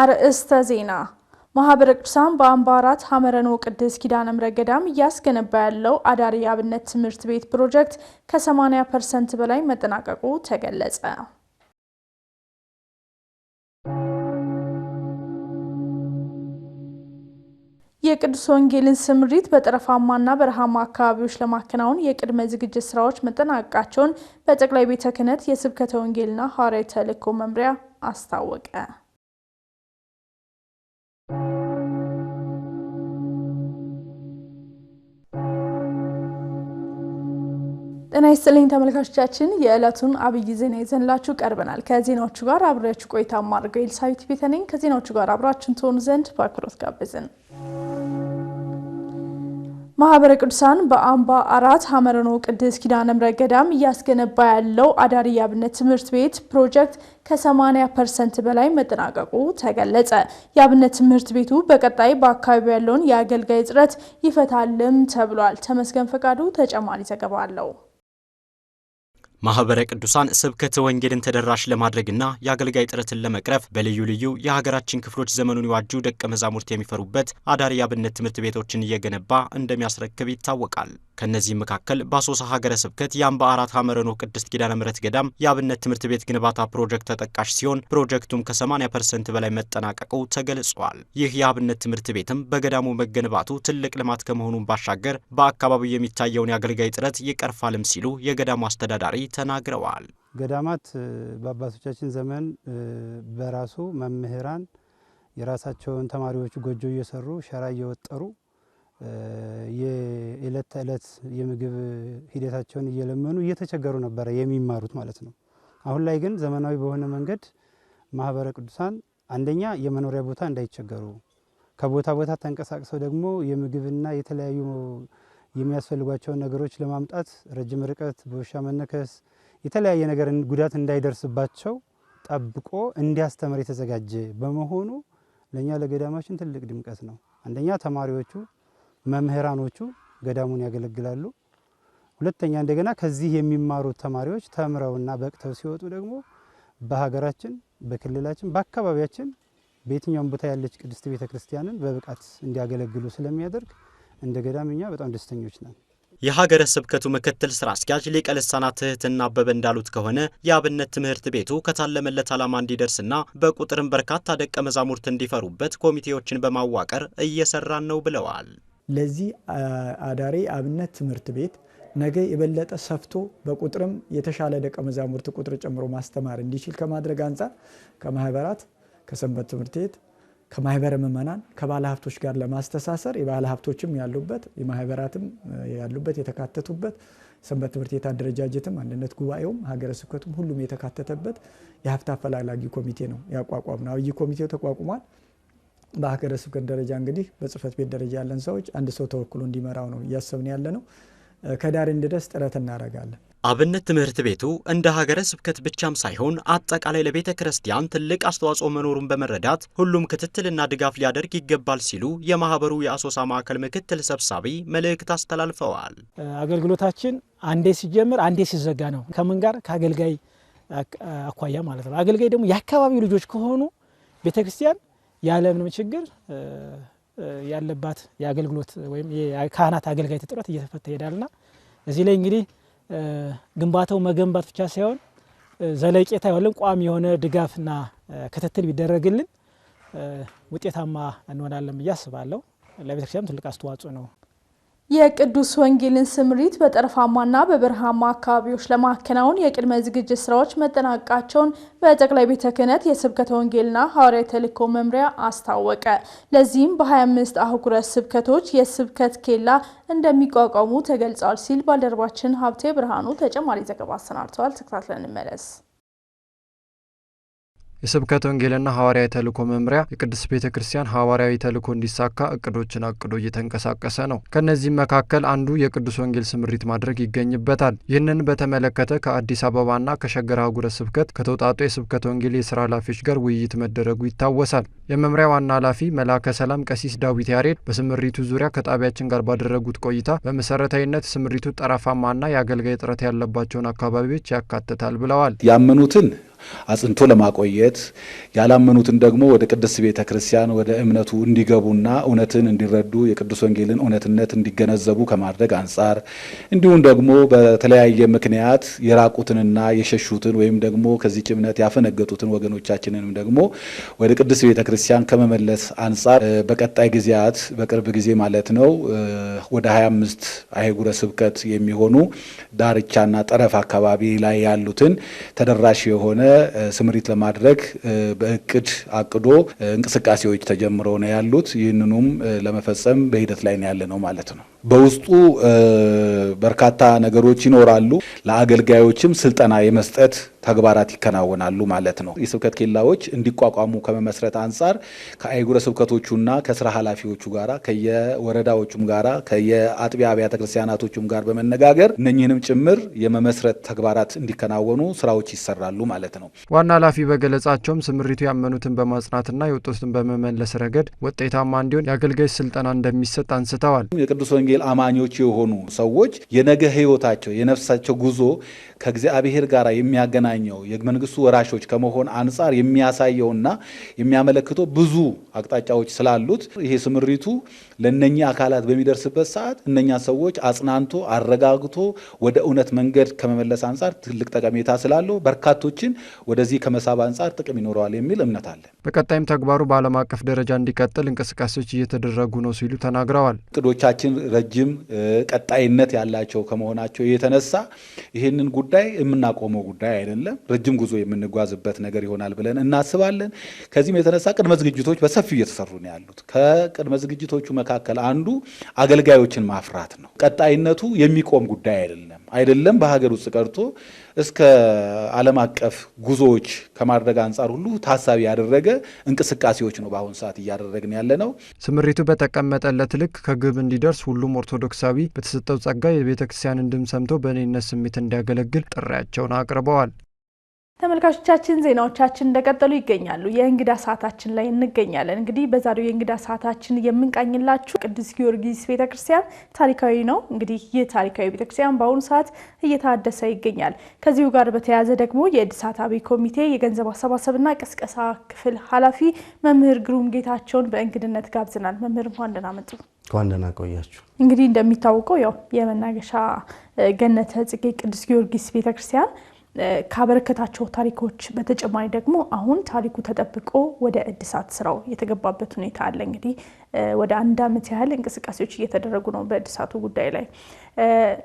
አርእስተ ዜና ማህበረ ቅዱሳን በአምባራት ሐመረኖ ቅድስት ኪዳነ ምሕረት ገዳም እያስገነባ ያለው አዳሪ አብነት ትምህርት ቤት ፕሮጀክት ከ80% በላይ መጠናቀቁ ተገለጸ። የቅዱስ ወንጌልን ስምሪት በጠረፋማና በረሃማ አካባቢዎች ለማከናወን የቅድመ ዝግጅት ስራዎች መጠናቀቃቸውን በጠቅላይ ቤተ ክህነት የስብከተ ወንጌልና ሐዋርያዊ ተልእኮ መምሪያ አስታወቀ። ጤና ይስጥልኝ ተመልካቾቻችን፣ የዕለቱን አብይ ዜና ይዘንላችሁ ቀርበናል። ከዜናዎቹ ጋር አብሬያችሁ ቆይታ ማድረገው ኤልሳቤት ቤተነኝ። ከዜናዎቹ ጋር አብራችሁን ትሆኑ ዘንድ በአክብሮት ጋብዘን። ማህበረ ቅዱሳን በአምባ አራት ሐመረኖ ቅድስት ኪዳነ ምሕረት ገዳም እያስገነባ ያለው አዳሪ አብነት ትምህርት ቤት ፕሮጀክት ከ80% በላይ መጠናቀቁ ተገለጸ። የአብነት ትምህርት ቤቱ በቀጣይ በአካባቢው ያለውን የአገልጋይ እጥረት ይፈታልም ተብሏል። ተመስገን ፈቃዱ ተጨማሪ ዘገባ አለው። ማህበረ ቅዱሳን ስብከተ ወንጌልን ተደራሽ ለማድረግና የአገልጋይ ጥረትን ለመቅረፍ በልዩ ልዩ የሀገራችን ክፍሎች ዘመኑን የዋጁ ደቀ መዛሙርት የሚፈሩበት አዳሪ አብነት ትምህርት ቤቶችን እየገነባ እንደሚያስረክብ ይታወቃል። ከነዚህ መካከል በአሶሳ ሀገረ ስብከት የአምባ አራት ሐመረኖ ቅድስት ኪዳነ ምሕረት ገዳም የአብነት ትምህርት ቤት ግንባታ ፕሮጀክት ተጠቃሽ ሲሆን ፕሮጀክቱም ከ80% በላይ መጠናቀቁ ተገልጿል። ይህ የአብነት ትምህርት ቤትም በገዳሙ መገንባቱ ትልቅ ልማት ከመሆኑን ባሻገር በአካባቢው የሚታየውን የአገልጋይ ጥረት ይቀርፋልም ሲሉ የገዳሙ አስተዳዳሪ ተናግረዋል። ገዳማት በአባቶቻችን ዘመን በራሱ መምህራን የራሳቸውን ተማሪዎች ጎጆ እየሰሩ ሸራ እየወጠሩ የዕለት ተዕለት የምግብ ሂደታቸውን እየለመኑ እየተቸገሩ ነበር የሚማሩት ማለት ነው። አሁን ላይ ግን ዘመናዊ በሆነ መንገድ ማህበረ ቅዱሳን አንደኛ የመኖሪያ ቦታ እንዳይቸገሩ ከቦታ ቦታ ተንቀሳቅሰው ደግሞ የምግብና የተለያዩ የሚያስፈልጓቸውን ነገሮች ለማምጣት ረጅም ርቀት በውሻ መነከስ የተለያየ ነገር ጉዳት እንዳይደርስባቸው ጠብቆ እንዲያስተምር የተዘጋጀ በመሆኑ ለኛ ለገዳማችን ትልቅ ድምቀት ነው። አንደኛ ተማሪዎቹ መምህራኖቹ ገዳሙን ያገለግላሉ። ሁለተኛ እንደገና ከዚህ የሚማሩት ተማሪዎች ተምረውና በቅተው ሲወጡ ደግሞ በሀገራችን በክልላችን በአካባቢያችን በየትኛውም ቦታ ያለች ቅድስት ቤተክርስቲያንን በብቃት እንዲያገለግሉ ስለሚያደርግ እንደ ገዳምኛ በጣም ደስተኞች ነን። የሀገረ ስብከቱ ምክትል ስራ አስኪያጅ ሊቀ ልሳናት ትህትና አበበ እንዳሉት ከሆነ የአብነት ትምህርት ቤቱ ከታለመለት ዓላማ እንዲደርስና በቁጥርም በርካታ ደቀ መዛሙርት እንዲፈሩበት ኮሚቴዎችን በማዋቀር እየሰራን ነው ብለዋል። ለዚህ አዳሪ አብነት ትምህርት ቤት ነገ የበለጠ ሰፍቶ በቁጥርም የተሻለ ደቀ መዛሙርት ቁጥር ጨምሮ ማስተማር እንዲችል ከማድረግ አንፃር ከማህበራት ከሰንበት ትምህርት ቤት ከማህበረ ምእመናን ከባለ ሀብቶች ጋር ለማስተሳሰር የባለ ሀብቶችም ያሉበት የማህበራትም ያሉበት የተካተቱበት ሰንበት ትምህርት ቤት አደረጃጀትም አንድነት ጉባኤውም ሀገረ ስብከቱም ሁሉም የተካተተበት የሀብት አፈላላጊ ኮሚቴ ነው ያቋቋምነው። ይህ ኮሚቴው ተቋቁሟል። በሀገረ ስብከት ደረጃ እንግዲህ በጽህፈት ቤት ደረጃ ያለን ሰዎች አንድ ሰው ተወክሎ እንዲመራው ነው እያሰብን ያለነው። ከዳር እንድረስ ጥረት እናደርጋለን። አብነት ትምህርት ቤቱ እንደ ሀገረ ስብከት ብቻም ሳይሆን አጠቃላይ ለቤተ ክርስቲያን ትልቅ አስተዋጽኦ መኖሩን በመረዳት ሁሉም ክትትልና ድጋፍ ሊያደርግ ይገባል ሲሉ የማህበሩ የአሶሳ ማዕከል ምክትል ሰብሳቢ መልእክት አስተላልፈዋል። አገልግሎታችን አንዴ ሲጀምር አንዴ ሲዘጋ ነው። ከምን ጋር ከአገልጋይ አኳያ ማለት ነው። አገልጋይ ደግሞ የአካባቢው ልጆች ከሆኑ ቤተ ክርስቲያን ያለምንም ችግር ያለባት የአገልግሎት ወይም የካህናት አገልጋይ እጥረት እየተፈታ ይሄዳልና እዚህ ላይ እንግዲህ ግንባታው መገንባት ብቻ ሳይሆን ዘለቄታ ያለው ቋሚ የሆነ ድጋፍና ክትትል ቢደረግልን ውጤታማ እንሆናለን ብዬ አስባለሁ። ለቤተክርስቲያን ትልቅ አስተዋጽኦ ነው። የቅዱስ ወንጌልን ስምሪት በጠረፋማና በበረሃማ አካባቢዎች ለማከናወን የቅድመ ዝግጅት ስራዎች መጠናቀቃቸውን በጠቅላይ ቤተ ክህነት የስብከተ ወንጌልና ሐዋርያዊ ተልእኮ መምሪያ አስታወቀ። ለዚህም በ25 አህጉረ ስብከቶች የስብከት ኬላ እንደሚቋቋሙ ተገልጿል ሲል ባልደረባችን ሀብቴ ብርሃኑ ተጨማሪ ዘገባ አሰናድቷል። ተከታትለን እንመለስ። የስብከተ ወንጌልና ሐዋርያዊ ተልእኮ መምሪያ የቅድስት ቤተክርስቲያን ሐዋርያዊ ተልእኮ እንዲሳካ እቅዶችን አቅዶ እየተንቀሳቀሰ ነው። ከነዚህ መካከል አንዱ የቅዱስ ወንጌል ስምሪት ማድረግ ይገኝበታል። ይህንን በተመለከተ ከአዲስ አበባና ከሸገር አህጉረ ስብከት ከተውጣጡ የስብከተ ወንጌል የሥራ ኃላፊዎች ጋር ውይይት መደረጉ ይታወሳል። የመምሪያ ዋና ኃላፊ መላከ ሰላም ቀሲስ ዳዊት ያሬድ በስምሪቱ ዙሪያ ከጣቢያችን ጋር ባደረጉት ቆይታ በመሰረታዊነት ስምሪቱ ጠረፋማና የአገልጋይ እጥረት ያለባቸውን አካባቢዎች ያካትታል ብለዋል። ያመኑትን አጽንቶ ለማቆየት ያላመኑትን ደግሞ ወደ ቅድስት ቤተ ክርስቲያን ወደ እምነቱ እንዲገቡና እውነትን እንዲረዱ የቅዱስ ወንጌልን እውነትነት እንዲገነዘቡ ከማድረግ አንጻር እንዲሁም ደግሞ በተለያየ ምክንያት የራቁትንና የሸሹትን ወይም ደግሞ ከዚህ እምነት ያፈነገጡትን ወገኖቻችንንም ደግሞ ወደ ቅድስት ቤተ ክርስቲያን ከመመለስ አንጻር በቀጣይ ጊዜያት በቅርብ ጊዜ ማለት ነው ወደ 25 አህጉረ ስብከት የሚሆኑ ዳርቻና ጠረፍ አካባቢ ላይ ያሉትን ተደራሽ የሆነ ስምሪት ለማድረግ በእቅድ አቅዶ እንቅስቃሴዎች ተጀምረው ነው ያሉት። ይህንኑም ለመፈጸም በሂደት ላይ ነው ያለ ነው ማለት ነው። በውስጡ በርካታ ነገሮች ይኖራሉ። ለአገልጋዮችም ስልጠና የመስጠት ተግባራት ይከናወናሉ ማለት ነው። የስብከት ኬላዎች እንዲቋቋሙ ከመመስረት አንጻር ከአህጉረ ስብከቶቹና ከስራ ኃላፊዎቹ ጋራ ከየወረዳዎቹም ጋራ ከየአጥቢያ አብያተ ክርስቲያናቶቹም ጋር በመነጋገር እነኚህንም ጭምር የመመስረት ተግባራት እንዲከናወኑ ስራዎች ይሰራሉ ማለት ነው። ዋና ኃላፊ በገለጻቸውም ስምሪቱ ያመኑትን በማጽናትና የወጡትን በመመለስ ረገድ ውጤታማ እንዲሆን የአገልጋይ ስልጠና እንደሚሰጥ አንስተዋል። የቅዱስ ወንጌል አማኞች የሆኑ ሰዎች የነገ ህይወታቸው የነፍሳቸው ጉዞ ከእግዚአብሔር ጋር የሚያገናኘው የመንግስቱ ወራሾች ከመሆን አንጻር የሚያሳየውና የሚያመለክተው ብዙ አቅጣጫዎች ስላሉት ይሄ ስምሪቱ ለነኛ አካላት በሚደርስበት ሰዓት እነኛ ሰዎች አጽናንቶ አረጋግቶ ወደ እውነት መንገድ ከመመለስ አንጻር ትልቅ ጠቀሜታ ስላለው በርካቶችን ወደዚህ ከመሳብ አንጻር ጥቅም ይኖረዋል የሚል እምነት አለ። በቀጣይም ተግባሩ በዓለም አቀፍ ደረጃ እንዲቀጥል እንቅስቃሴዎች እየተደረጉ ነው ሲሉ ተናግረዋል። እቅዶቻችን ረጅም ቀጣይነት ያላቸው ከመሆናቸው የተነሳ ይህንን ጉዳይ የምናቆመው ጉዳይ አይደለም። ረጅም ጉዞ የምንጓዝበት ነገር ይሆናል ብለን እናስባለን። ከዚህም የተነሳ ቅድመ ዝግጅቶች በሰፊው እየተሰሩ ነው ያሉት። ከቅድመ ዝግጅቶቹ መካከል አንዱ አገልጋዮችን ማፍራት ነው። ቀጣይነቱ የሚቆም ጉዳይ አይደለም። በሀገር ውስጥ ቀርቶ እስከ ዓለም አቀፍ ጉዞዎች ከማድረግ አንጻር ሁሉ ታሳቢ ያደረገ እንቅስቃሴዎች ነው በአሁን ሰዓት እያደረግን ያለ ነው። ስምሪቱ በተቀመጠለት ልክ ከግብ እንዲደርስ ሁሉም ኦርቶዶክሳዊ በተሰጠው ጸጋ የቤተ ክርስቲያንን ድምፅ ሰምቶ በእኔነት ስሜት እንዲያገለግል ጥሪያቸውን አቅርበዋል። ተመልካቾቻችን ዜናዎቻችን እንደቀጠሉ ይገኛሉ። የእንግዳ ሰዓታችን ላይ እንገኛለን። እንግዲህ በዛሬው የእንግዳ ሰዓታችን የምንቃኝላችሁ ቅዱስ ጊዮርጊስ ቤተክርስቲያን ታሪካዊ ነው። እንግዲህ ይህ ታሪካዊ ቤተክርስቲያን በአሁኑ ሰዓት እየታደሰ ይገኛል። ከዚሁ ጋር በተያያዘ ደግሞ የእድሳት አብይ ኮሚቴ የገንዘብ አሰባሰብና ቅስቀሳ ክፍል ኃላፊ መምህር ግሩም ጌታቸውን በእንግድነት ጋብዘናል። መምህር እንኳን ደህና መጡ። እንኳን ደህና ቆያችሁ። እንግዲህ እንደሚታወቀው ያው የመናገሻ ገነተ ጽጌ ቅዱስ ጊዮርጊስ ቤተክርስቲያን ካበረከታቸው ታሪኮች በተጨማሪ ደግሞ አሁን ታሪኩ ተጠብቆ ወደ እድሳት ስራው የተገባበት ሁኔታ አለ። እንግዲህ ወደ 1 ዓመት ያህል እንቅስቃሴዎች እየተደረጉ ነው በእድሳቱ ጉዳይ ላይ።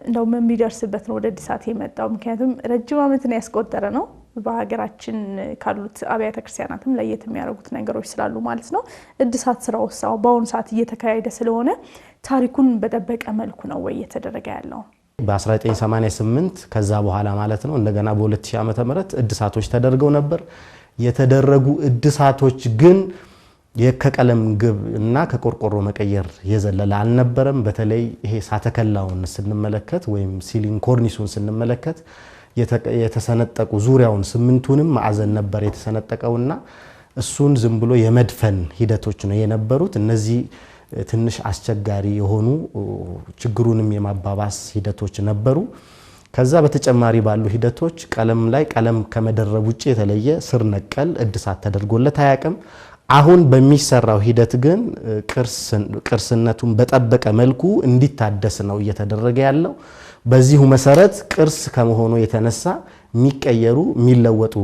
እንደው ምን ቢደርስበት ነው ወደ እድሳት የመጣው? ምክንያቱም ረጅም ዓመትን ያስቆጠረ ነው። በሀገራችን ካሉት አብያተ ክርስቲያናትም ለየት የሚያደርጉት ነገሮች ስላሉ ማለት ነው። እድሳት ስራው በአሁኑ ሰዓት እየተካሄደ ስለሆነ ታሪኩን በጠበቀ መልኩ ነው ወይ እየተደረገ ያለው? በ1988 ከዛ በኋላ ማለት ነው እንደገና በ2000 ዓመተ ምህረት እድሳቶች ተደርገው ነበር። የተደረጉ እድሳቶች ግን የከቀለም ግብ እና ከቆርቆሮ መቀየር የዘለለ አልነበረም። በተለይ ይሄ ሳተከላውን ስንመለከት ወይም ሲሊንግ ኮርኒሱን ስንመለከት የተሰነጠቁ ዙሪያውን 8ቱንም ማዕዘን ነበር የተሰነጠቀውና እሱን ዝም ብሎ የመድፈን ሂደቶች ነው የነበሩት። እነዚህ ትንሽ አስቸጋሪ የሆኑ ችግሩንም የማባባስ ሂደቶች ነበሩ። ከዛ በተጨማሪ ባሉ ሂደቶች ቀለም ላይ ቀለም ከመደረብ ውጪ የተለየ ስር ነቀል እድሳት ተደርጎለት አያውቅም። አሁን በሚሰራው ሂደት ግን ቅርስነቱን በጠበቀ መልኩ እንዲታደስ ነው እየተደረገ ያለው። በዚሁ መሰረት ቅርስ ከመሆኑ የተነሳ የሚቀየሩ የሚለወጡ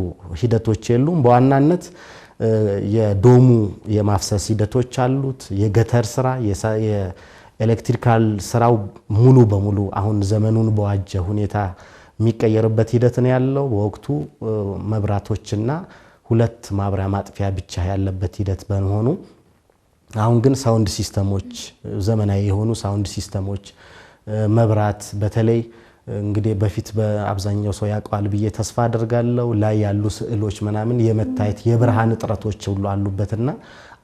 ሂደቶች የሉም። በዋናነት የዶሙ የማፍሰስ ሂደቶች አሉት። የገተር ስራ የኤሌክትሪካል ስራው ሙሉ በሙሉ አሁን ዘመኑን በዋጀ ሁኔታ የሚቀየርበት ሂደት ነው ያለው። በወቅቱ መብራቶችና 2 ማብሪያ ማጥፊያ ብቻ ያለበት ሂደት በመሆኑ አሁን ግን ሳውንድ ሲስተሞች ዘመናዊ የሆኑ ሳውንድ ሲስተሞች መብራት በተለይ እንግዲህ በፊት በአብዛኛው ሰው ያውቃል ብዬ ተስፋ አደርጋለሁ ላይ ያሉ ስዕሎች ምናምን የመታየት የብርሃን እጥረቶች ሁሉ አሉበትና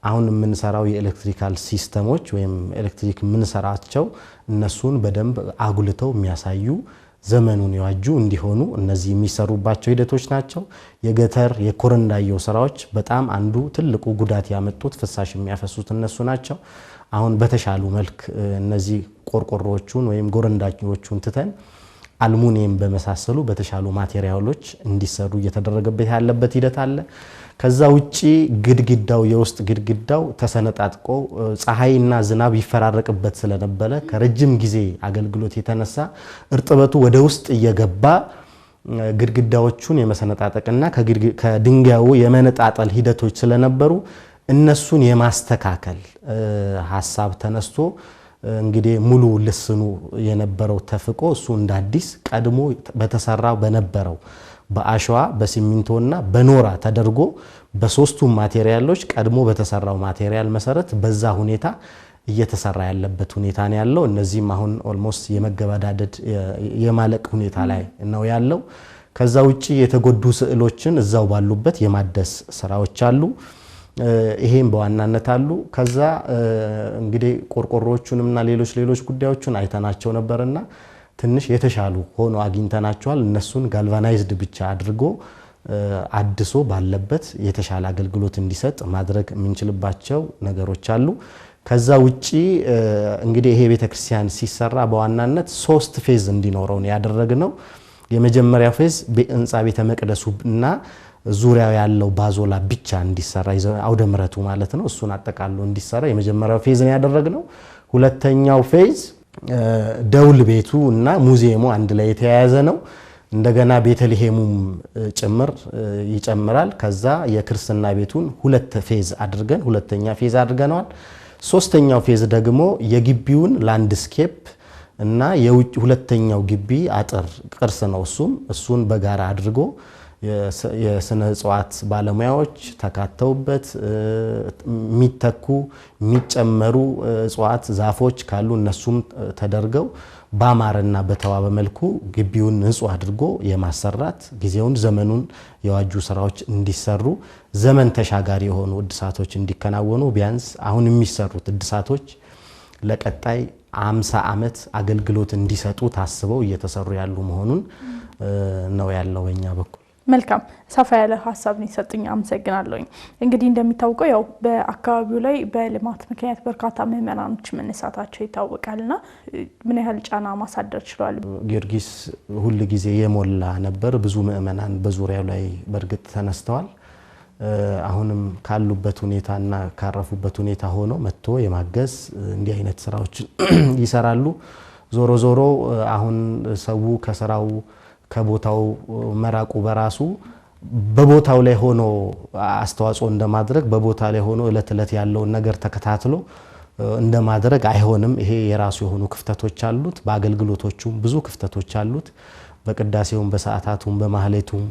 አሁን የምንሰራው የኤሌክትሪካል ሲስተሞች ወይም ኤሌክትሪክ የምንሰራቸው እነሱን በደንብ አጉልተው የሚያሳዩ ዘመኑን የዋጁ እንዲሆኑ እነዚህ የሚሰሩባቸው ሂደቶች ናቸው። የገተር የኮረንዳዮ ስራዎች በጣም አንዱ ትልቁ ጉዳት ያመጡት ፍሳሽ የሚያፈሱት እነሱ ናቸው። አሁን በተሻሉ መልክ እነዚህ ቆርቆሮዎቹን ወይም ጎረንዳዮቹን ትተን አልሙኒየም በመሳሰሉ በተሻሉ ማቴሪያሎች እንዲሰሩ እየተደረገበት ያለበት ሂደት አለ። ከዛ ውጪ ግድግዳው የውስጥ ግድግዳው ተሰነጣጥቆ ፀሐይና ዝናብ ይፈራረቅበት ስለነበረ ከረጅም ጊዜ አገልግሎት የተነሳ እርጥበቱ ወደ ውስጥ እየገባ ግድግዳዎቹን የመሰነጣጠቅና ከድንጋዩ የመነጣጠል ሂደቶች ስለነበሩ እነሱን የማስተካከል ሐሳብ ተነስቶ እንግዲህ ሙሉ ልስኑ የነበረው ተፍቆ እሱ እንደ አዲስ ቀድሞ በተሰራው በነበረው በአሸዋ በሲሚንቶና በኖራ ተደርጎ በሶስቱ ማቴሪያሎች ቀድሞ በተሰራው ማቴሪያል መሰረት በዛ ሁኔታ እየተሰራ ያለበት ሁኔታ ነው ያለው። እነዚህም አሁን ኦልሞስት የመገባዳደድ የማለቅ ሁኔታ ላይ ነው ያለው። ከዛ ውጪ የተጎዱ ስዕሎችን እዛው ባሉበት የማደስ ስራዎች አሉ። ይሄም በዋናነት አሉ። ከዛ እንግዲህ ቆርቆሮዎቹንምና ሌሎች ጉዳዮችን አይተናቸው ነበርና ትንሽ የተሻሉ ሆኖ አግኝተናቸዋል። እነሱን ጋልቫናይዝድ ብቻ አድርጎ አድሶ ባለበት የተሻለ አገልግሎት እንዲሰጥ ማድረግ የምንችልባቸው ነገሮች አሉ። ከዛ ውጪ እንግዲህ ይሄ ቤተክርስቲያን ሲሰራ በዋናነት 3 ፌዝ እንዲኖረው ነው ያደረግነው። የመጀመሪያው ፌዝ በህንጻ ቤተ መቅደሱና ዙሪያው ያለው ባዞላ ብቻ እንዲሰራ አውደ ምሕረቱ ማለት ነው እሱን አጠቃሎ እንዲሰራ የመጀመሪያው ፌዝ ነው ያደረግነው። ሁለተኛው ፌዝ ደውል ቤቱ እና ሙዚየሙ አንድ ላይ የተያያዘ ነው። እንደገና ቤተልሔሙም ጭምር ይጨምራል። ከዛ የክርስትና ቤቱን 2 ፌዝ አድርገን ሁለተኛ ፌዝ አድርገናል። ሶስተኛው ፌዝ ደግሞ የግቢውን ላንድስኬፕ እና ሁለተኛው ግቢ አጥር ቅርስ ነው እሱን በጋራ አድርጎ የስነ እጽዋት ባለሙያዎች ተካተውበት የሚተኩ የሚጨመሩ እጽዋት ዛፎች ካሉ እነሱም ተደርገው ባማረና በተዋበ መልኩ ግቢውን ንጹህ አድርጎ የማሰራት ጊዜውን ዘመኑን የዋጁ ስራዎች እንዲሰሩ ዘመን ተሻጋሪ የሆኑ እድሳቶች እንዲከናወኑ ቢያንስ አሁን የሚሰሩት እድሳቶች ለቀጣይ 50 ዓመት አገልግሎት እንዲሰጡ ታስበው እየተሰሩ ያሉ መሆኑን ነው ያለው በእኛ በኩል። መልካም ሰፋ ያለ ሐሳብ ነው የሰጡኝ። አመሰግናለሁ። እንግዲህ እንደሚታወቀው ያው በአካባቢው ላይ በልማት ምክንያት በርካታ ምዕመናኖች መነሳታቸው ይታወቃልና ምን ያህል ጫና ማሳደር ችሏል? ጊዮርጊስ ሁሉ ጊዜ የሞላ ነበር። ብዙ ምዕመናን በዙሪያው ላይ በርግጥ ተነስተዋል። አሁንም ካሉበት ሁኔታና ካረፉበት ሁኔታ ሆኖ መጥቶ የማገዝ እንዲህ አይነት ስራዎች ይሰራሉ። ዞሮ አሁን ሰው ከስራው ከቦታው መራቁ በራሱ በቦታው ላይ ሆኖ አስተዋጽኦ እንደማድረግ በቦታ ላይ ሆኖ እለት ያለውን ነገር ተከታትሎ እንደማድረግ አይሆንም። ይሄ የራሱ የሆኑ ክፍተቶች አሉት። በአገልግሎቶቹም ብዙ ክፍተቶች አሉት። በቅዳሴውም በሰዓታቱም በማህሌቱም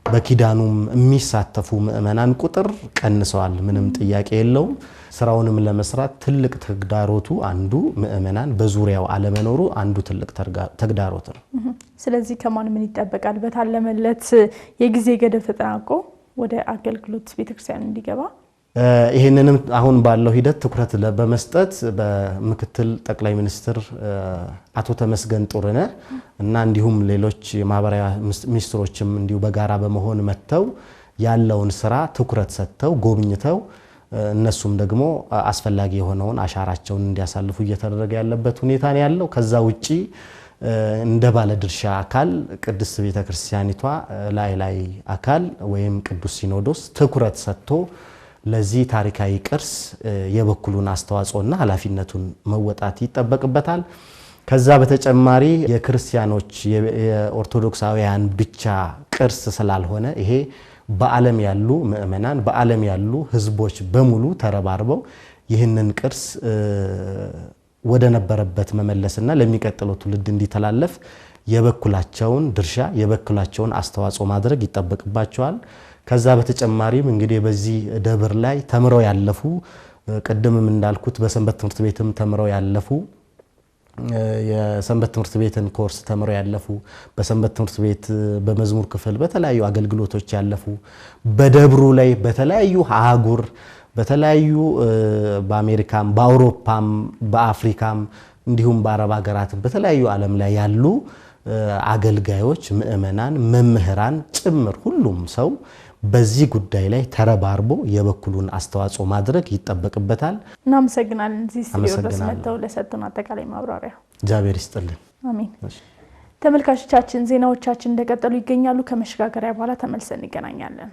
በኪዳኑም የሚሳተፉ ምዕመናን ቁጥር ቀንሰዋል። ምንም ጥያቄ የለውም። ስራውንም ለመስራት ትልቅ ተግዳሮቱ አንዱ ምዕመናን በዙሪያው አለመኖሩ አንዱ ትልቅ ተግዳሮት ነው። ስለዚህ ከማን ምን ይጠበቃል? በታለመለት የጊዜ ገደብ ተጠናቆ ወደ አገልግሎት ቤተክርስቲያን እንዲገባ ይሄንንም አሁን ባለው ሂደት ትኩረት በመስጠት በምክትል ጠቅላይ ሚኒስትር አቶ ተመስገን ጥሩነህ እና እንዲሁም ሌሎች የማህበራዊ ሚኒስትሮችም እንዲሁ በጋራ በመሆን መተው ያለውን ስራ ትኩረት ሰጥተው ጎብኝተው እነሱም ደግሞ አስፈላጊ የሆነውን አሻራቸውን እንዲያሳልፉ እየተደረገ ያለበት ሁኔታ ነው ያለው። ከዛ ውጪ እንደ ባለድርሻ አካል ቅድስት ቤተክርስቲያኒቷ ላይ አካል ወይም ቅዱስ ሲኖዶስ ትኩረት ሰጥቶ ለዚህ ታሪካዊ ቅርስ የበኩሉን አስተዋጽኦና ኃላፊነቱን መወጣት ይጠበቅበታል። ከዛ በተጨማሪ የክርስቲያኖች የኦርቶዶክሳውያን ብቻ ቅርስ ስላልሆነ ይሄ በዓለም ያሉ ምዕመናን በዓለም ያሉ ህዝቦች በሙሉ ተረባርበው ይህንን ቅርስ ወደ ነበረበት መመለስና ለሚቀጥለው ትውልድ እንዲተላለፍ የበኩላቸውን ድርሻ የበኩላቸውን አስተዋጽኦ ማድረግ ይጠበቅባቸዋል። ከዛ በተጨማሪም እንግዲህ በዚህ ደብር ላይ ተምረው ያለፉ ቀደምም እንዳልኩት በሰንበት ትምህርት ቤትም ተምረው ያለፉ የሰንበት ትምህርት ቤትን ኮርስ ተምረው ያለፉ በሰንበት ትምህርት ቤት በመዝሙር ክፍል በተለያዩ አገልግሎቶች ያለፉ በደብሩ ላይ በተለያዩ አህጉር በተለያዩ በአሜሪካም በአውሮፓም በአፍሪካም እንዲሁም በአረብ ሀገራት በተለያዩ ዓለም ላይ ያሉ አገልጋዮች ምዕመናን መምህራን ጭምር ሁሉም ሰው በዚህ ጉዳይ ላይ ተረባርቦ የበኩሉን አስተዋጽኦ ማድረግ ይጠበቅበታል። እናመሰግናለን። እዚህ ስቱዲዮ ድረስ መጥተው ለሰጡን አጠቃላይ ማብራሪያ እግዚአብሔር ይስጥልን። አሜን። ተመልካቾቻችን ዜናዎቻችን እንደቀጠሉ ይገኛሉ። ከመሸጋገሪያ በኋላ ተመልሰን እንገናኛለን።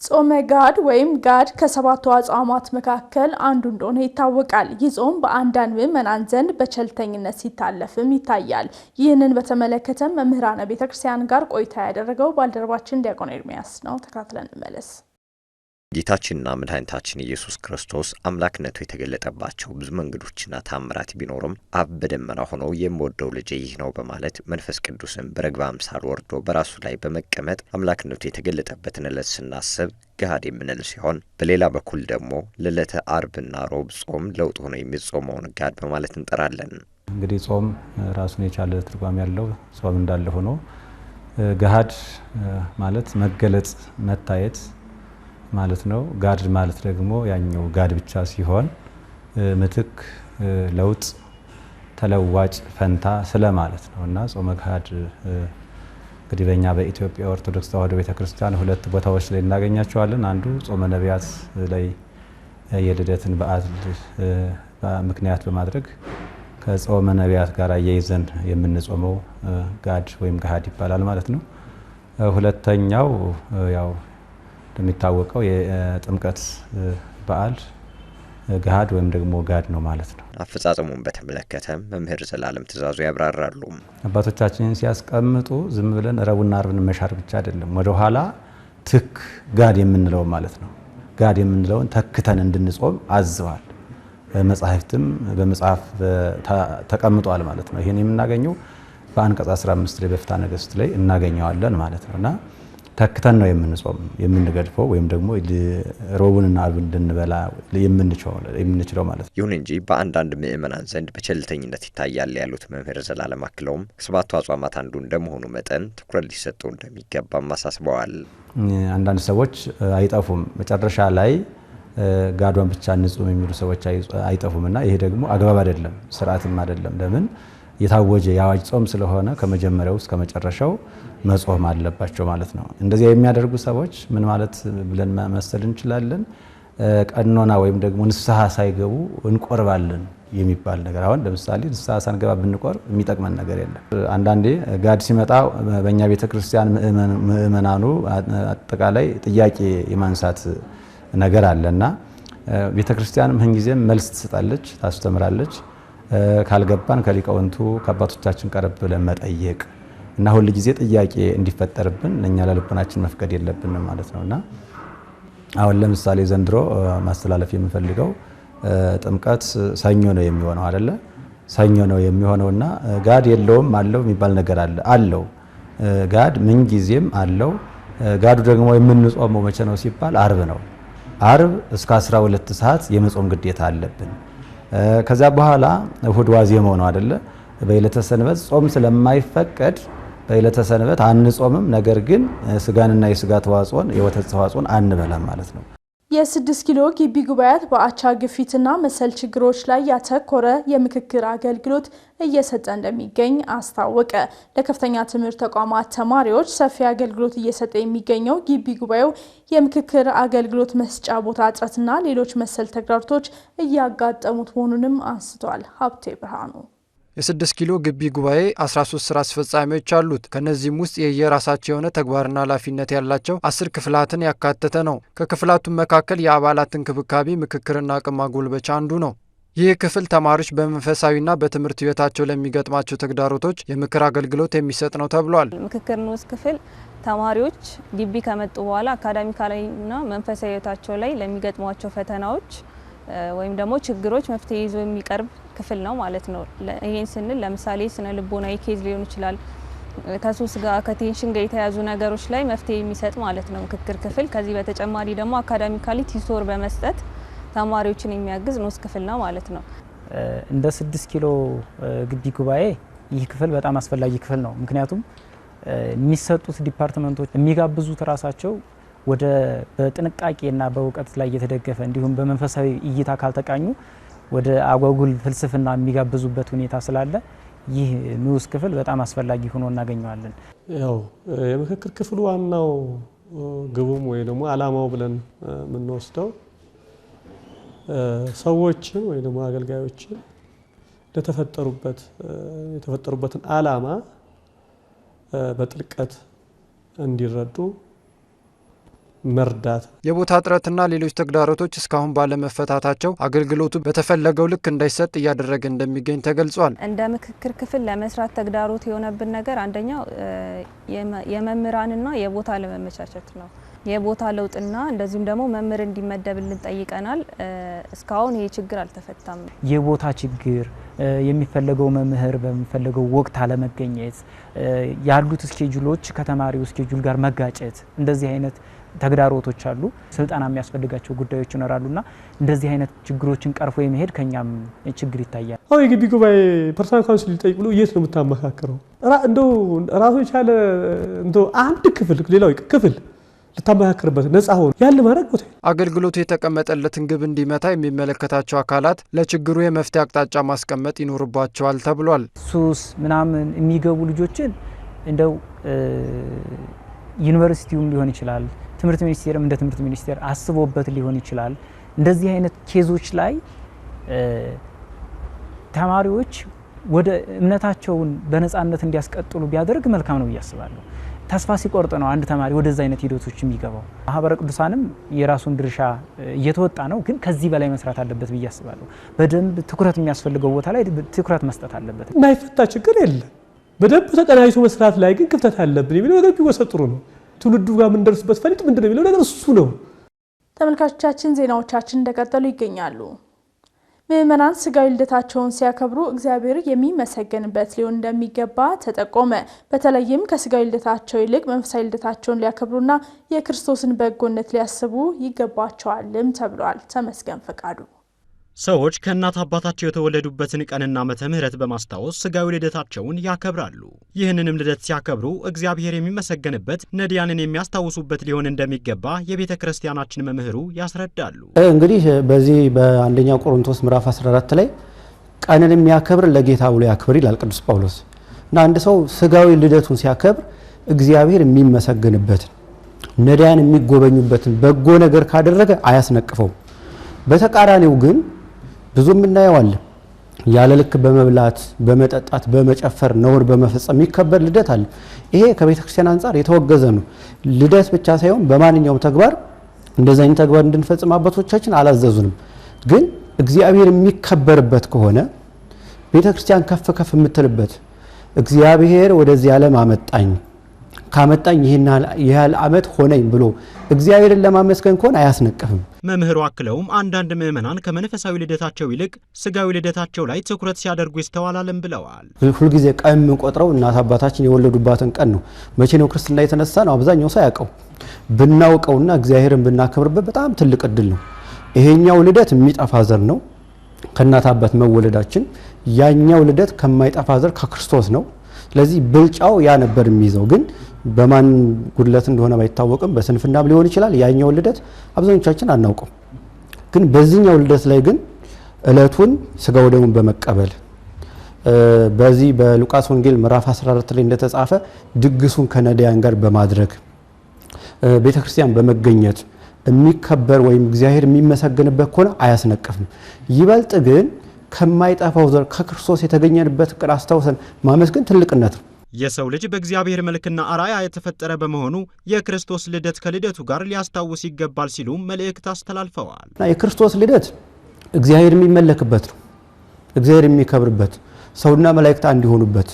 ጾመ ጋድ ወይም ጋድ ከሰባቱ አጽዋማት መካከል አንዱ እንደሆነ ይታወቃል። ይህ ጾም በአንዳንድ ምዕመናን ዘንድ በቸልተኝነት ሲታለፍም ይታያል። ይህንን በተመለከተ መምህራነ ቤተክርስቲያን ጋር ቆይታ ያደረገው ባልደረባችን ዲያቆን ኤርሚያስ ነው። ተከታትለን እንመለስ። ጌታችንና መድኃኒታችን ኢየሱስ ክርስቶስ አምላክነቱ የተገለጠባቸው ብዙ መንገዶችና ታምራት ቢኖሩም አብ በደመና ሆኖ የምወደው ልጄ ይህ ነው በማለት መንፈስ ቅዱስን በርግብ አምሳል ወርዶ በራሱ ላይ በመቀመጥ አምላክነቱ የተገለጠበትን ዕለት ስናስብ ገሃድ የምንል ሲሆን፣ በሌላ በኩል ደግሞ ለዕለተ አርብና ሮብ ጾም ለውጥ ሆኖ የሚጾመውን ጋድ በማለት እንጠራለን። እንግዲህ ጾም ራሱን የቻለ ትርጓሜ ያለው ጾም እንዳለ ሆኖ ገሃድ ማለት መገለጽ መታየት ማለት ነው። ጋድ ማለት ደግሞ ያኛው ጋድ ብቻ ሲሆን ምትክ ለውጥ ተለዋጭ ፈንታ ስለ ማለት ነውና ጾመ ጋድ እንግዲህ በእኛ በኢትዮጵያ ኦርቶዶክስ ተዋሕዶ ቤተክርስቲያን ሁለት ቦታዎች ላይ እናገኛቸዋለን። አንዱ ጾመ ነቢያት ላይ የልደትን በዓል ምክንያት በማድረግ ከጾመ ነቢያት ጋር አያይዘን የምንጾመው ጋድ ወይም ገሃድ ይባላል ማለት ነው። ሁለተኛው ያው እንደሚታወቀው የጥምቀት በዓል ገሃድ ወይም ደግሞ ጋድ ነው ማለት ነው። አፈጻጸሙን በተመለከተ መምህር ዘላለም ትእዛዙ ያብራራሉ። አባቶቻችንን ሲያስቀምጡ ዝም ብለን ረቡዕና ዓርብን መሻር ብቻ አይደለም፣ ወደ ኋላ ትክ ጋድ የምንለው ማለት ነው። ጋድ የምንለውን ተክተን እንድንጾም አዘዋል። በመጻሕፍትም በመጽሐፍ ተቀምጧል ማለት ነው። ይሄን የምናገኘው በአንቀጽ 15 ላይ በፍትሐ ነገሥት ላይ እናገኘዋለን ማለት ነውና ተክተን ነው የምንገድፈው ወይም ደግሞ ሮቡንና ዓርብን እንድንበላ የምንችለው ማለት ነው። ይሁን እንጂ በአንዳንድ ምዕመናን ዘንድ በቸልተኝነት ይታያል ያሉት መምህር ዘላለም አክለውም ከሰባቱ አጽዋማት አንዱ እንደመሆኑ መጠን ትኩረት ሊሰጠው እንደሚገባም አሳስበዋል። አንዳንድ ሰዎች አይጠፉም፣ መጨረሻ ላይ ጋዷን ብቻ እንጹም የሚሉ ሰዎች አይጠፉምና ይሄ ደግሞ አግባብ አይደለም፣ ስርዓትም አይደለም። ለምን የታወጀ የአዋጅ ጾም ስለሆነ ከመጀመሪያው እስከ መጨረሻው መጾም አለባቸው ማለት ነው። እንደዚህ የሚያደርጉ ሰዎች ምን ማለት ብለን መመሰል እንችላለን? ቀኖና ወይም ደግሞ ንስሐ ሳይገቡ እንቆርባለን የሚባል ነገር። አሁን ለምሳሌ ንስሐ ሳንገባ ብንቆርብ የሚጠቅመን ነገር የለም። አንዳንዴ ጋድ ሲመጣ በእኛ ቤተክርስቲያን ምእመናኑ አጠቃላይ ጥያቄ የማንሳት ነገር አለና ቤተክርስቲያንም ሁልጊዜም መልስ ትሰጣለች፣ ታስተምራለች። ካልገባን ከሊቃውንቱ ከአባቶቻችን ቀረብ ብለን መጠየቅ እና ሁል ጊዜ ጥያቄ እንዲፈጠርብን ለኛ ለልቦናችን መፍቀድ የለብንም ማለት ነውና አሁን ለምሳሌ ዘንድሮ ማስተላለፍ የምፈልገው ጥምቀት ሰኞ ነው የሚሆነው አይደለ? ሰኞ ነው የሚሆነውና ጋድ የለውም አለው የሚባል ነገር አለው። ጋድ ምን ጊዜም አለው። ጋዱ ደግሞ የምንጾመው መቼ ነው ሲባል አርብ ነው። አርብ እስከ 12 ሰዓት የመጾም ግዴታ አለብን። ከዛ በኋላ እሁድ ዋዜማው ነው አይደለ? በዕለተ ሰንበት ጾም ስለማይፈቀድ በዕለተ ሰንበት አንጾምም። ነገር ግን ስጋንና የስጋ ተዋጽኦን የወተት ተዋጽኦን አንበላም ማለት ነው። የ6 ኪሎ ግቢ ጉባኤያት በአቻ ግፊትና መሰል ችግሮች ላይ ያተኮረ የምክክር አገልግሎት እየሰጠ እንደሚገኝ አስታወቀ። ለከፍተኛ ትምህርት ተቋማት ተማሪዎች ሰፊ አገልግሎት እየሰጠ የሚገኘው ግቢ ጉባኤው የምክክር አገልግሎት መስጫ ቦታ እጥረትና ሌሎች መሰል ተግዳሮቶች እያጋጠሙት መሆኑንም አንስቷል። ሀብቴ ብርሃኑ የ6 ኪሎ ግቢ ጉባኤ 13 ስራ አስፈጻሚዎች አሉት። ከነዚህም ውስጥ የየራሳቸው የሆነ ተግባርና ኃላፊነት ያላቸው 10 ክፍላትን ያካተተ ነው። ከክፍላቱም መካከል የአባላት እንክብካቤ ምክክርና አቅም ማጎልበቻ አንዱ ነው። ይህ ክፍል ተማሪዎች በመንፈሳዊና በትምህርት ህይወታቸው ለሚገጥማቸው ተግዳሮቶች የምክር አገልግሎት የሚሰጥ ነው ተብሏል። ምክክር ንዑስ ክፍል ተማሪዎች ግቢ ከመጡ በኋላ አካዳሚካሊና መንፈሳዊ ህይወታቸው ላይ ለሚገጥሟቸው ፈተናዎች ወይም ደግሞ ችግሮች መፍትሄ ይዞ የሚቀርብ ክፍል ነው ማለት ነው። ይሄን ስንል ለምሳሌ ስነ ልቦናዊ ኬዝ ሊሆን ይችላል፣ ከሱስ ጋር ከቴንሽን ጋር የተያዙ ነገሮች ላይ መፍትሄ የሚሰጥ ማለት ነው ምክክር ክፍል። ከዚህ በተጨማሪ ደግሞ አካዳሚካሊ ቲቶር በመስጠት ተማሪዎችን የሚያግዝ ንዑስ ክፍል ነው ማለት ነው። እንደ 6 ኪሎ ግቢ ጉባኤ ይህ ክፍል በጣም አስፈላጊ ክፍል ነው። ምክንያቱም የሚሰጡት ዲፓርትመንቶች የሚጋብዙት ራሳቸው ወደ በጥንቃቄና በእውቀት ላይ የተደገፈ እንዲሁም በመንፈሳዊ እይታ ካልተቃኙ ወደ አጓጉል ፍልስፍና የሚጋብዙበት ሁኔታ ስላለ ይህ ንዑስ ክፍል በጣም አስፈላጊ ሆኖ እናገኘዋለን። ያው የምክክር ክፍሉ ዋናው ግቡም ወይ ደግሞ አላማው ብለን የምንወስደው ሰዎችን ወይ ደግሞ አገልጋዮችን የተፈጠሩበትን ዓላማ በጥልቀት እንዲረዱ መርዳት። የቦታ እጥረትና ሌሎች ተግዳሮቶች እስካሁን ባለመፈታታቸው አገልግሎቱ በተፈለገው ልክ እንዳይሰጥ እያደረገ እንደሚገኝ ተገልጿል። እንደ ምክክር ክፍል ለመስራት ተግዳሮት የሆነብን ነገር አንደኛው የመምህራንና የቦታ ለመመቻቸት ነው። የቦታ ለውጥና እንደዚሁም ደግሞ መምህር እንዲመደብልን ጠይቀናል። እስካሁን ይሄ ችግር አልተፈታም። የቦታ ችግር፣ የሚፈለገው መምህር በሚፈለገው ወቅት አለመገኘት፣ ያሉት ስኬጁሎች ከተማሪው ስኬጁል ጋር መጋጨት፣ እንደዚህ አይነት ተግዳሮቶች አሉ። ስልጠና የሚያስፈልጋቸው ጉዳዮች ይኖራሉና እንደዚህ አይነት ችግሮችን ቀርፎ የመሄድ ከኛም ችግር ይታያል። አሁን የግቢ ጉባኤ ፐርሰናል ካውንስል ሊጠይቅ ብሎ የት ነው የምታመካከረው? እንደው ራሱ የቻለ እንደው አንድ ክፍል ሌላው ክፍል ልታመካከርበት ነፃ ሆኖ ያለ ማድረግ ቦታ አገልግሎቱ የተቀመጠለትን ግብ እንዲመታ የሚመለከታቸው አካላት ለችግሩ የመፍትሄ አቅጣጫ ማስቀመጥ ይኖርባቸዋል ተብሏል። ሱስ ምናምን የሚገቡ ልጆችን እንደው ዩኒቨርሲቲውም ሊሆን ይችላል፣ ትምህርት ሚኒስቴርም እንደ ትምህርት ሚኒስቴር አስቦበት ሊሆን ይችላል። እንደዚህ አይነት ኬዞች ላይ ተማሪዎች ወደ እምነታቸውን በነፃነት እንዲያስቀጥሉ ቢያደርግ መልካም ነው ብዬ አስባለሁ። ተስፋ ሲቆርጥ ነው አንድ ተማሪ ወደዛ አይነት ሂደቶች የሚገባው። ማህበረ ቅዱሳንም የራሱን ድርሻ እየተወጣ ነው፣ ግን ከዚህ በላይ መስራት አለበት ብዬ አስባለሁ። በደንብ ትኩረት የሚያስፈልገው ቦታ ላይ ትኩረት መስጠት አለበት። የማይፈታ ችግር የለም። በደንብ ተቀናጅቶ መስራት ላይ ግን ክፍተት አለብን የሚለው ነገር ቢወሰድ ጥሩ ነው። ትውልዱ ጋር የምንደርስበት ፈሊጥ ምንድነው የሚለው ነገር እሱ ነው። ተመልካቾቻችን ዜናዎቻችን እንደቀጠሉ ይገኛሉ። ምዕመናን ስጋዊ ልደታቸውን ሲያከብሩ እግዚአብሔር የሚመሰገንበት ሊሆን እንደሚገባ ተጠቆመ። በተለይም ከስጋዊ ልደታቸው ይልቅ መንፈሳዊ ልደታቸውን ሊያከብሩና የክርስቶስን በጎነት ሊያስቡ ይገባቸዋልም ተብሏል። ተመስገን ፈቃዱ ሰዎች ከእናት አባታቸው የተወለዱበትን ቀንና ዓመተ ምሕረት በማስታወስ ስጋዊ ልደታቸውን ያከብራሉ። ይህንንም ልደት ሲያከብሩ እግዚአብሔር የሚመሰገንበት፣ ነዳያንን የሚያስታውሱበት ሊሆን እንደሚገባ የቤተ ክርስቲያናችን መምህሩ ያስረዳሉ። እንግዲህ በዚህ በአንደኛ ቆሮንቶስ ምዕራፍ 14 ላይ ቀንን የሚያከብር ለጌታ ብሎ ያክብር ይላል ቅዱስ ጳውሎስ። እና አንድ ሰው ስጋዊ ልደቱን ሲያከብር እግዚአብሔር የሚመሰገንበትን፣ ነዳያን የሚጎበኙበትን በጎ ነገር ካደረገ አያስነቅፈውም። በተቃራኒው ግን ብዙ የምናየው አለ። ያለ ልክ በመብላት በመጠጣት በመጨፈር ነውር በመፈጸም የሚከበር ልደት አለ። ይሄ ከቤተ ክርስቲያን አንጻር የተወገዘ ነው። ልደት ብቻ ሳይሆን በማንኛውም ተግባር እንደዚህ አይነት ተግባር እንድንፈጽም አባቶቻችን አላዘዙንም። ግን እግዚአብሔር የሚከበርበት ከሆነ ቤተ ክርስቲያን ከፍ ከፍ የምትልበት እግዚአብሔር ወደዚህ ዓለም አመጣኝ ካመጣኝ ይሄን ያህል ዓመት ሆነኝ ብሎ እግዚአብሔርን ለማመስገን ከሆነ አያስነቅፍም። መምህሩ አክለውም አንዳንድ ምዕመናን ከመንፈሳዊ ልደታቸው ይልቅ ስጋዊ ልደታቸው ላይ ትኩረት ሲያደርጉ ይስተዋላልም ብለዋል። ሁልጊዜ ቀን የምንቆጥረው እናት አባታችን የወለዱባትን ቀን ነው። መቼ ነው ክርስትና የተነሳ ነው አብዛኛው ሰው ያውቀው። ብናውቀውና እግዚአብሔርን ብናከብርበት በጣም ትልቅ እድል ነው። ይሄኛው ልደት የሚጠፋ ዘር ነው ከእናት አባት መወለዳችን፣ ያኛው ልደት ከማይጠፋ ዘር ከክርስቶስ ነው። ስለዚህ ብልጫው ያ ነበር የሚይዘው። ግን በማን ጉድለት እንደሆነ ባይታወቅም በስንፍናም ሊሆን ይችላል። ያኛው ልደት አብዛኞቻችን አናውቀው። ግን በዚህኛው ልደት ላይ ግን እለቱን ስጋው ደሙን በመቀበል በዚህ በሉቃስ ወንጌል ምዕራፍ 14 ላይ እንደተጻፈ ድግሱን ከነዳያን ጋር በማድረግ ቤተክርስቲያን በመገኘት የሚከበር ወይም እግዚአብሔር የሚመሰገንበት ከሆነ አያስነቅፍም። ይበልጥ ግን ከማይጠፋው ዘር ከክርስቶስ የተገኘንበት ቅር አስታውሰን ማመስገን ትልቅነት ነው። የሰው ልጅ በእግዚአብሔር መልክና አርአያ የተፈጠረ በመሆኑ የክርስቶስ ልደት ከልደቱ ጋር ሊያስታውስ ይገባል ሲሉ መልእክት አስተላልፈዋል። የክርስቶስ ልደት እግዚአብሔር የሚመለክበት ነው፣ እግዚአብሔር የሚከብርበት፣ ሰውና መላእክት አንድ የሆኑበት።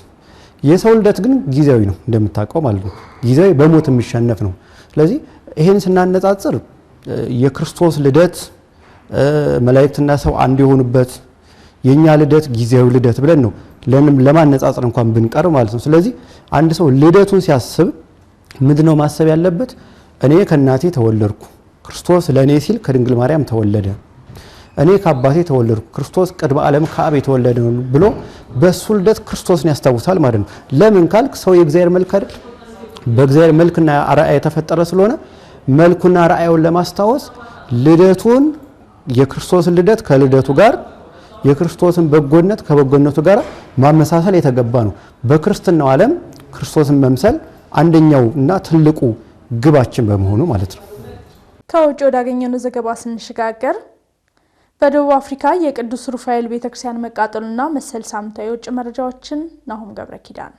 የሰው ልደት ግን ጊዜያዊ ነው እንደምታውቀው ማለት ነው። ጊዜያዊ በሞት የሚሸነፍ ነው። ስለዚህ ይሄን ስናነጻጽር የክርስቶስ ልደት መላእክትና ሰው አንድ የሆኑበት፣ የኛ ልደት ጊዜያዊ ልደት ብለን ነው ለማነጻጸር እንኳን ብንቀር ማለት ነው። ስለዚህ አንድ ሰው ልደቱን ሲያስብ ምንድነው ማሰብ ያለበት? እኔ ከእናቴ ተወለድኩ፣ ክርስቶስ ለእኔ ሲል ከድንግል ማርያም ተወለደ፣ እኔ ከአባቴ ተወለድኩ፣ ክርስቶስ ቅድመ ዓለም ከአብ የተወለደ ነው ብሎ በሱ ልደት ክርስቶስን ያስታውሳል ማለት ነው። ለምን ካልክ ሰው የእግዚአብሔር መልክ አይደል? በእግዚአብሔር መልክና አርአያ የተፈጠረ ስለሆነ መልኩና አርአያውን ለማስታወስ ልደቱን የክርስቶስን ልደት ከልደቱ ጋር የክርስቶስን በጎነት ከበጎነቱ ጋር ማመሳሰል የተገባ ነው። በክርስትናው ዓለም ክርስቶስን መምሰል አንደኛው እና ትልቁ ግባችን በመሆኑ ማለት ነው። ከውጭ ወዳገኘነው ዘገባ ስንሸጋገር በደቡብ አፍሪካ የቅዱስ ሩፋኤል ቤተክርስቲያን መቃጠሉና መሰል ሳምንታዊ የውጭ መረጃዎችን ናሆም ገብረኪዳን።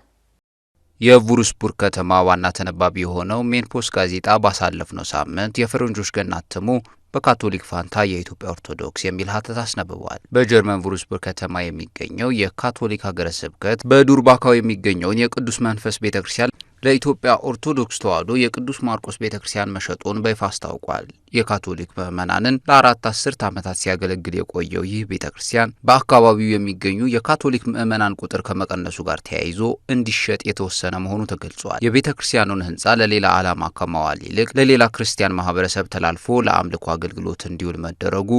የቩሩስቡርግ ከተማ ዋና ተነባቢ የሆነው ሜንፖስት ጋዜጣ ባሳለፍነው ሳምንት የፈረንጆች ገና አትሞ በካቶሊክ ፋንታ የኢትዮጵያ ኦርቶዶክስ የሚል ሀተት አስነብቧል። በጀርመን ቩሩስቡርግ ከተማ የሚገኘው የካቶሊክ ሀገረ ስብከት በዱርባካው የሚገኘውን የቅዱስ መንፈስ ቤተክርስቲያን ለኢትዮጵያ ኦርቶዶክስ ተዋሕዶ የቅዱስ ማርቆስ ቤተክርስቲያን መሸጡን በይፋ አስታውቋል። የካቶሊክ ምዕመናንን ለ4 አስርት ዓመታት ሲያገለግል የቆየው ይህ ቤተክርስቲያን በአካባቢው የሚገኙ የካቶሊክ ምዕመናን ቁጥር ከመቀነሱ ጋር ተያይዞ እንዲሸጥ የተወሰነ መሆኑ ተገልጿል። የቤተክርስቲያኑን ሕንፃ ለሌላ ዓላማ ከማዋል ይልቅ ለሌላ ክርስቲያን ማህበረሰብ ተላልፎ ለአምልኮ አገልግሎት እንዲውል መደረጉ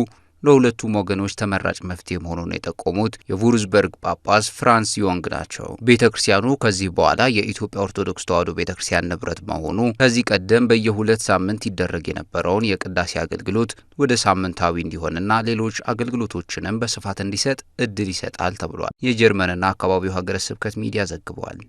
ለሁለቱም ወገኖች ተመራጭ መፍትሄ መሆኑን የጠቆሙት የቩሩስቡርግ ጳጳስ ፍራንስ ዮንግ ናቸው። ቤተክርስቲያኑ ከዚህ በኋላ የኢትዮጵያ ኦርቶዶክስ ተዋሕዶ ቤተክርስቲያን ንብረት መሆኑ ከዚህ ቀደም በየ2 ሳምንት ይደረግ የነበረውን የቅዳሴ አገልግሎት ወደ ሳምንታዊ እንዲሆንና ሌሎች አገልግሎቶችንም በስፋት እንዲሰጥ እድል ይሰጣል ተብሏል። የጀርመንና አካባቢው ሀገረ ስብከት ሚዲያ ዘግቧል።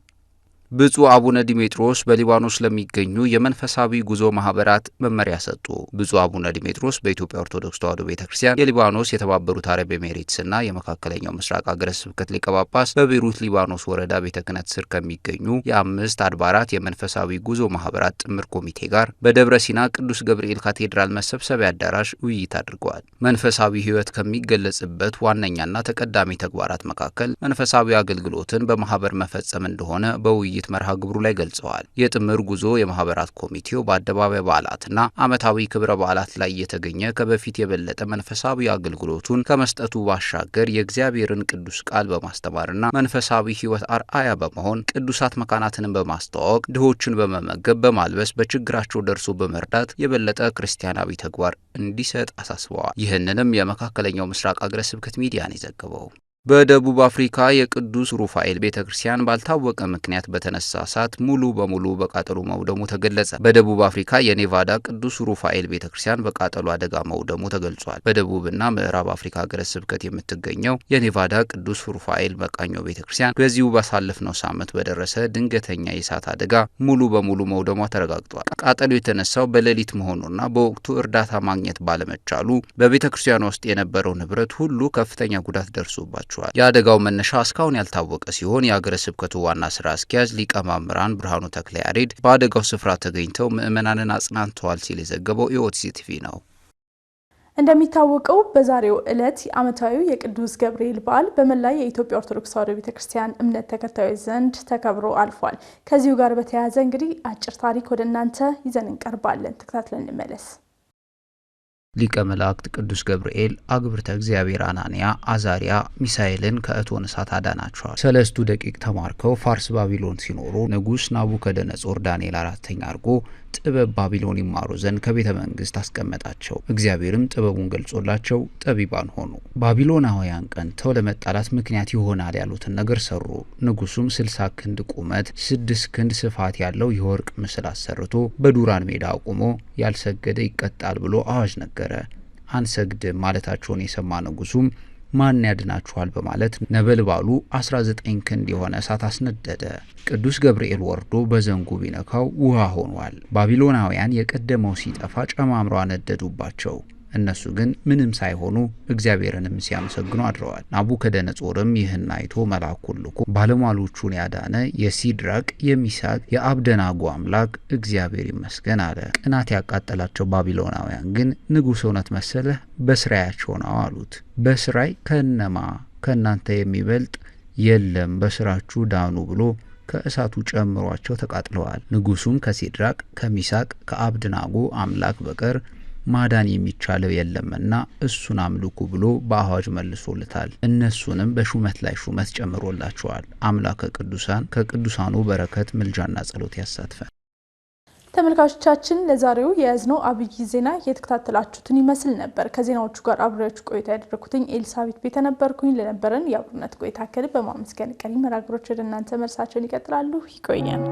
ብፁዕ አቡነ ዲሜጥሮስ በሊባኖስ ለሚገኙ የመንፈሳዊ ጉዞ ማህበራት መመሪያ ሰጡ። ብፁዕ አቡነ ዲሜጥሮስ በኢትዮጵያ ኦርቶዶክስ ተዋሕዶ ቤተክርስቲያን የሊባኖስ የተባበሩት አረብ ኤሜሬትስና የመካከለኛው ምስራቅ ሀገረ ስብከት ሊቀ ጳጳስ በቤይሩት ሊባኖስ ወረዳ ቤተ ክህነት ስር ከሚገኙ የ5 አድባራት የመንፈሳዊ ጉዞ ማህበራት ጥምር ኮሚቴ ጋር በደብረ ሲና ቅዱስ ገብርኤል ካቴድራል መሰብሰቢያ አዳራሽ ውይይት አድርገዋል። መንፈሳዊ ሕይወት ከሚገለጽበት ዋነኛና ተቀዳሚ ተግባራት መካከል መንፈሳዊ አገልግሎትን በማህበር መፈጸም እንደሆነ በውይይት መርሃ ግብሩ ላይ ገልጸዋል። የጥምር ጉዞ የማህበራት ኮሚቴው በአደባባይ በዓላትና ዓመታዊ ክብረ በዓላት ላይ የተገኘ ከበፊት የበለጠ መንፈሳዊ አገልግሎቱን ከመስጠቱ ባሻገር የእግዚአብሔርን ቅዱስ ቃል በማስተማርና መንፈሳዊ ሕይወት አርአያ በመሆን ቅዱሳት መካናትን በማስተዋወቅ ድሆችን በመመገብ በማልበስ በችግራቸው ደርሶ በመርዳት የበለጠ ክርስቲያናዊ ተግባር እንዲሰጥ አሳስበዋል። ይህንንም የመካከለኛው ምስራቅ ሀገረ ስብከት ሚዲያ ነው የዘገበው። በደቡብ አፍሪካ የቅዱስ ሩፋኤል ቤተክርስቲያን ባልታወቀ ምክንያት በተነሳ እሳት ሙሉ በሙሉ በቃጠሎ መውደሙ ተገለጸ። በደቡብ አፍሪካ የኔቫዳ ቅዱስ ሩፋኤል ቤተክርስቲያን በቃጠሎ አደጋ መውደሙ ተገልጿል። በደቡብና ምዕራብ አፍሪካ ሀገረ ስብከት የምትገኘው የኔቫዳ ቅዱስ ሩፋኤል መቃኞ ቤተክርስቲያን በዚሁ ባሳለፍነው ሳምንት በደረሰ ድንገተኛ የእሳት አደጋ ሙሉ በሙሉ መውደሟ ተረጋግጧል። ቃጠሎ የተነሳው በሌሊት መሆኑና በወቅቱ እርዳታ ማግኘት ባለመቻሉ በቤተክርስቲያኗ ውስጥ የነበረው ንብረት ሁሉ ከፍተኛ ጉዳት ደርሶባቸዋል። የአደጋው መነሻ እስካሁን ያልታወቀ ሲሆን የሀገረ ስብከቱ ዋና ስራ አስኪያጅ ሊቀ ማምራን ብርሃኑ ተክለያሬድ በአደጋው ስፍራ ተገኝተው ምዕመናንን አጽናንተዋል ሲል የዘገበው ኢኦቲሲ ቲቪ ነው። እንደሚታወቀው በዛሬው ዕለት ዓመታዊው የቅዱስ ገብርኤል በዓል በመላ የኢትዮጵያ ኦርቶዶክስ ተዋሕዶ ቤተክርስቲያን እምነት ተከታዮች ዘንድ ተከብሮ አልፏል። ከዚሁ ጋር በተያያዘ እንግዲህ አጭር ታሪክ ወደ እናንተ ይዘን እንቀርባለን። ተከታትለን እንመለስ። ሊቀ መላእክት ቅዱስ ገብርኤል አግብርተ እግዚአብሔር አናንያ አዛሪያ ሚሳኤልን ከእቶን እሳት አዳናቸዋል። 3 ደቂቅ ተማርከው ፋርስ ባቢሎን ሲኖሩ ንጉሥ ናቡከደነጾር ዳንኤል 4ኛ አድርጎ ጥበብ ባቢሎን ይማሩ ዘንድ ከቤተ መንግስት አስቀመጣቸው። እግዚአብሔርም ጥበቡን ገልጾላቸው ጠቢባን ሆኑ። ባቢሎናውያን ቀንተው ለመጣላት ምክንያት ይሆናል ያሉትን ነገር ሰሩ። ንጉሱም 60 ክንድ ቁመት 6 ክንድ ስፋት ያለው የወርቅ ምስል አሰርቶ በዱራን ሜዳ አቁሞ ያልሰገደ ይቀጣል ብሎ አዋጅ ነገረ። አንሰግድም ማለታቸውን የሰማ ንጉሱም ማን ያድናችኋል በማለት ነበልባሉ 19 ክንድ የሆነ እሳት አስነደደ። ቅዱስ ገብርኤል ወርዶ በዘንጉ ቢነካው ውሃ ሆኗል። ባቢሎናውያን የቀደመው ሲጠፋ ጨማምረው አነደዱባቸው። እነሱ ግን ምንም ሳይሆኑ እግዚአብሔርንም ሲያመሰግኑ አድረዋል። ናቡከደነጾርም ይህን አይቶ መልአኩን ልኮ ባለሟሎቹን ያዳነ የሲድራቅ የሚሳቅ የአብደናጎ አምላክ እግዚአብሔር ይመስገን አለ። ቅናት ያቃጠላቸው ባቢሎናውያን ግን ንጉሥ እውነት መሰለህ በስራያቸው ነው አሉት። በስራይ ከእናንተ የሚበልጥ የለም በስራችሁ ዳኑ ብሎ ከእሳቱ ጨምሯቸው ተቃጥለዋል። ንጉሱም ከሲድራቅ ከሚሳቅ ከአብደናጎ አምላክ በቀር ማዳን የሚቻለው የለምና እሱን አምልኩ ብሎ በአዋጅ መልሶልታል። እነሱንም በሹመት ላይ ሹመት ጨምሮላቸዋል። አምላከ ቅዱሳን ከቅዱሳኑ በረከት ምልጃና ጸሎት ያሳትፈን። ተመልካቾቻችን ለዛሬው የያዝነው አብይ ዜና የተከታተላችሁትን ይመስል ነበር። ከዜናዎቹ ጋር አብሬያችሁ ቆይታ ያደረኩትኝ ኤልሳቤት ቤተ ነበርኩኝ። ለነበረን የአብሮነት ቆይታ ከልብ በማመስገን ቀሪ መራግሮች ወደ እናንተ መርሳቸውን ይቀጥላሉ። ይቆያል።